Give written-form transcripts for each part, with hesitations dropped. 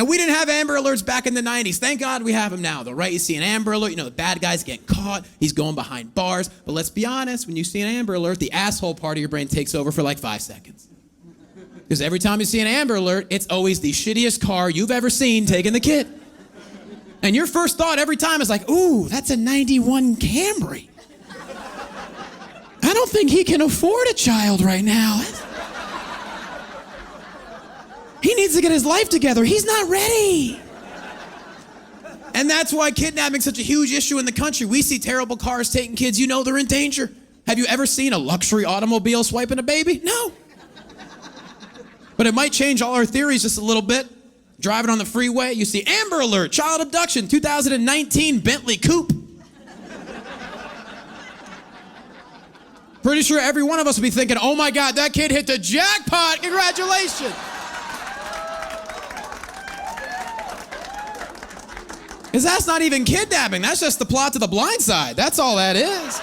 And we didn't have Amber Alerts back in the 90s. Thank God we have them now, though, right? You see an Amber Alert, the bad guy's getting caught. He's going behind bars. But let's be honest, when you see an Amber Alert, the asshole part of your brain takes over for like 5 seconds. Because every time you see an Amber Alert, it's always the shittiest car you've ever seen taking the kid. And your first thought every time is like, ooh, that's a 91 Camry. I don't think he can afford a child right now. He needs to get his life together. He's not ready. And that's why kidnapping's such a huge issue in the country. We see terrible cars taking kids. You know they're in danger. Have you ever seen a luxury automobile swiping a baby? No. But it might change all our theories just a little bit. Driving on the freeway, you see Amber Alert, child abduction, 2019 Bentley Coupe. Pretty sure every one of us will be thinking, oh my God, that kid hit the jackpot, congratulations. Because that's not even kidnapping, that's just the plot to The Blind Side. That's all that is.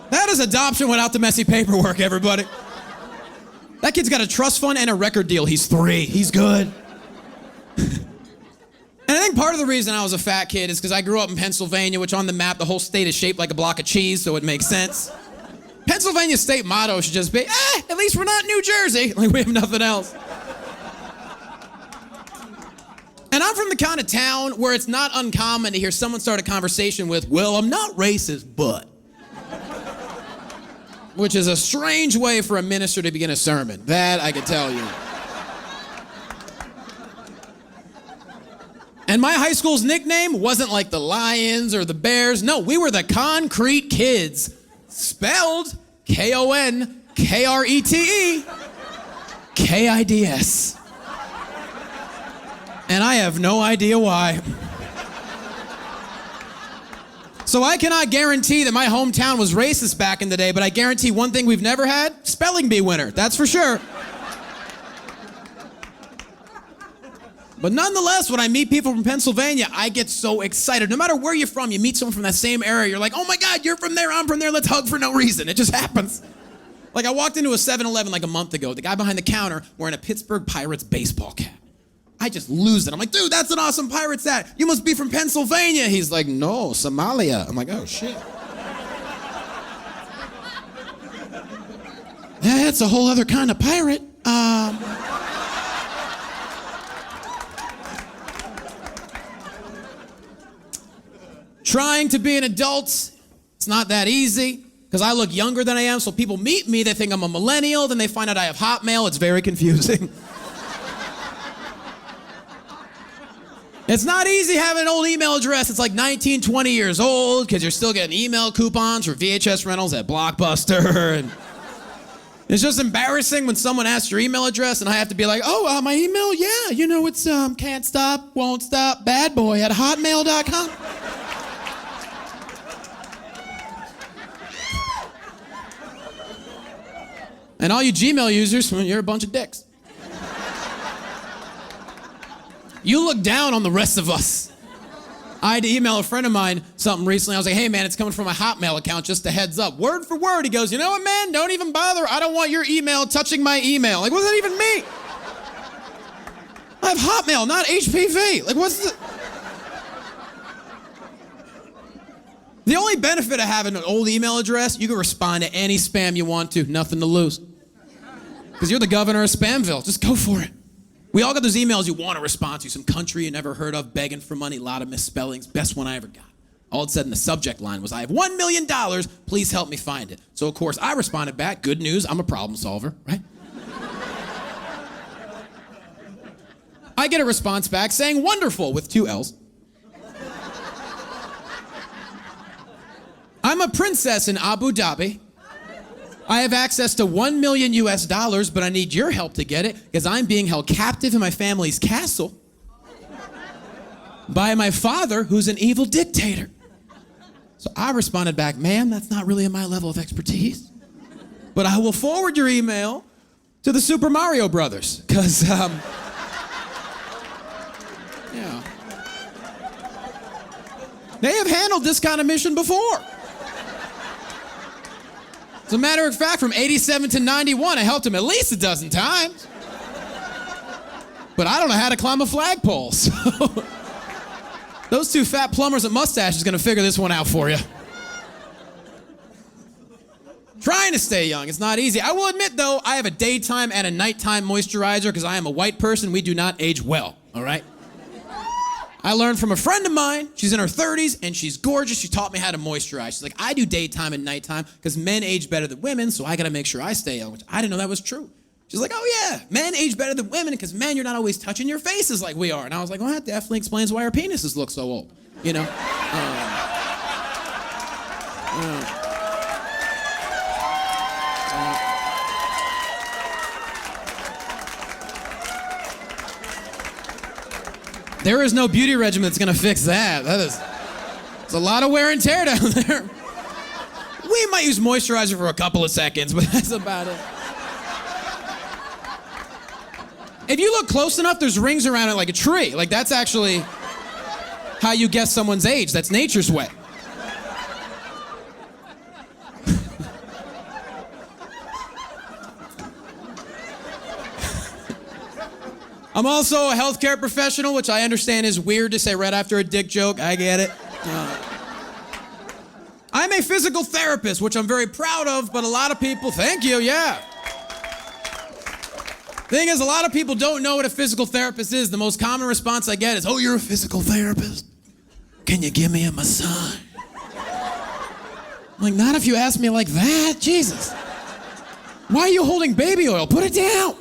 That is adoption without the messy paperwork, everybody. That kid's got a trust fund and a record deal. He's 3, he's good. And I think part of the reason I was a fat kid is because I grew up in Pennsylvania, which on the map, the whole state is shaped like a block of cheese, so it makes sense. Pennsylvania's state motto should just be, at least we're not New Jersey. Like, we have nothing else. And I'm from the kind of town where it's not uncommon to hear someone start a conversation with, well, I'm not racist, but. Which is a strange way for a minister to begin a sermon. That I can tell you. And my high school's nickname wasn't like the Lions or the Bears. No, we were the Concrete Kids. Spelled Konkrete. Kids. And I have no idea why. So I cannot guarantee that my hometown was racist back in the day, but I guarantee one thing we've never had, spelling bee winner, that's for sure. But nonetheless, when I meet people from Pennsylvania, I get so excited. No matter where you're from, you meet someone from that same area, you're like, oh my God, you're from there, I'm from there, let's hug for no reason. It just happens. Like I walked into a 7-Eleven like a month ago, the guy behind the counter wearing a Pittsburgh Pirates baseball cap. I just lose it. I'm like, dude, that's an awesome Pirates hat. You must be from Pennsylvania. He's like, no, Somalia. I'm like, oh, shit. Yeah, it's a whole other kind of pirate. Trying to be an adult, it's not that easy because I look younger than I am, so people meet me, they think I'm a millennial, then they find out I have Hotmail. It's very confusing. It's not easy having an old email address. It's like 19, 20 years old because you're still getting email coupons for VHS rentals at Blockbuster. And it's just embarrassing when someone asks your email address and I have to be like, oh, my email? Yeah, it's can't stop, won't stop, bad boy at hotmail.com. And all you Gmail users, you're a bunch of dicks. You look down on the rest of us. I had to email a friend of mine something recently. I was like, hey man, it's coming from my Hotmail account, just a heads up. Word for word, he goes, you know what man, don't even bother. I don't want your email touching my email. Like, what does that even mean? I have Hotmail, not HPV. Like, what's the... The only benefit of having an old email address, you can respond to any spam you want to, nothing to lose. Because you're the governor of Spamville, just go for it. We all got those emails you want to respond to, some country you never heard of, begging for money, a lot of misspellings, best one I ever got. All it said in the subject line was, I have $1 million, please help me find it. So of course I responded back, good news, I'm a problem solver, right? I get a response back saying wonderful with 2 L's. I'm a princess in Abu Dhabi. I have access to $1 million US, but I need your help to get it because I'm being held captive in my family's castle by my father, who's an evil dictator. So I responded back, ma'am, that's not really in my level of expertise, but I will forward your email to the Super Mario Brothers because, yeah. They have handled this kind of mission before. As a matter of fact, from 87 to 91, I helped him at least a dozen times. But I don't know how to climb a flagpole, so those two fat plumbers with mustaches are gonna figure this one out for you. Trying to stay young, it's not easy. I will admit though, I have a daytime and a nighttime moisturizer because I am a white person, we do not age well, all right? I learned from a friend of mine, she's in her 30s and she's gorgeous, she taught me how to moisturize. She's like, I do daytime and nighttime because men age better than women, so I gotta make sure I stay young, which I didn't know that was true. She's like, oh yeah, men age better than women because men, you're not always touching your faces like we are. And I was like, well, that definitely explains why our penises look so old, you know? There is no beauty regimen that's gonna fix that. It's a lot of wear and tear down there. We might use moisturizer for a couple of seconds, but that's about it. If you look close enough, there's rings around it like a tree. Like that's actually how you guess someone's age. That's nature's way. I'm also a healthcare professional, which I understand is weird to say right after a dick joke. I get it. I'm a physical therapist, which I'm very proud of, but a lot of people, thank you, yeah. Thing is, a lot of people don't know what a physical therapist is. The most common response I get is, oh, you're a physical therapist? Can you give me a massage? I'm like, not if you ask me like that, Jesus. Why are you holding baby oil? Put it down.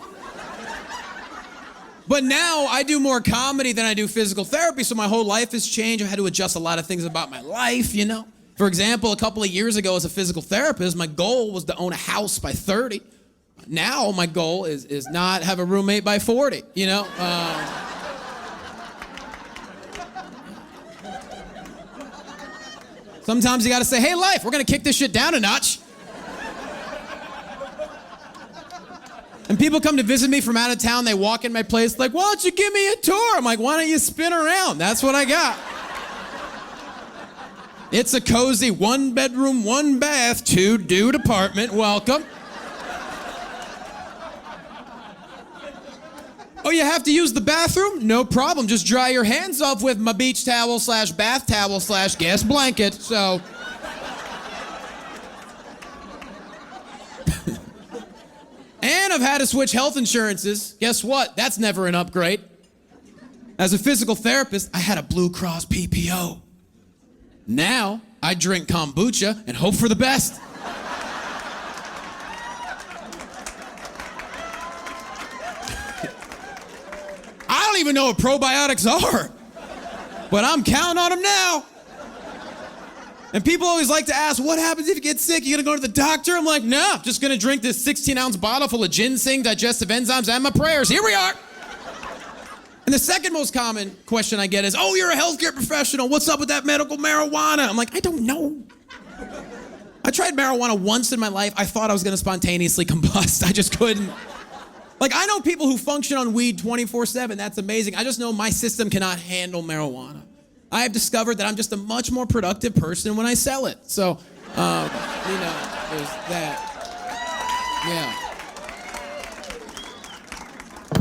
But now I do more comedy than I do physical therapy, so my whole life has changed. I've had to adjust a lot of things about my life, you know? For example, a couple of years ago as a physical therapist, my goal was to own a house by 30. Now my goal is not have a roommate by 40, you know? Sometimes you gotta say, hey life, we're gonna kick this shit down a notch. And people come to visit me from out of town, they walk in my place like, why don't you give me a tour? I'm like, why don't you spin around? That's what I got. It's a cozy 1 bedroom, 1 bath, 2 dude apartment, welcome. Oh, you have to use the bathroom? No problem. Just dry your hands off with my beach towel / bath towel / guest blanket. So. And I've had to switch health insurances. Guess what? That's never an upgrade. As a physical therapist, I had a Blue Cross PPO. Now, I drink kombucha and hope for the best. I don't even know what probiotics are, but I'm counting on them now. And people always like to ask, what happens if you get sick? You gonna go to the doctor? I'm like, no, just gonna drink this 16-ounce bottle full of ginseng, digestive enzymes, and my prayers. Here we are. And the second most common question I get is, oh, you're a healthcare professional. What's up with that medical marijuana? I'm like, I don't know. I tried marijuana once in my life. I thought I was gonna spontaneously combust. I just couldn't. Like, I know people who function on weed 24/7. That's amazing. I just know my system cannot handle marijuana. I have discovered that I'm just a much more productive person when I sell it. So, you know, there's that. Yeah.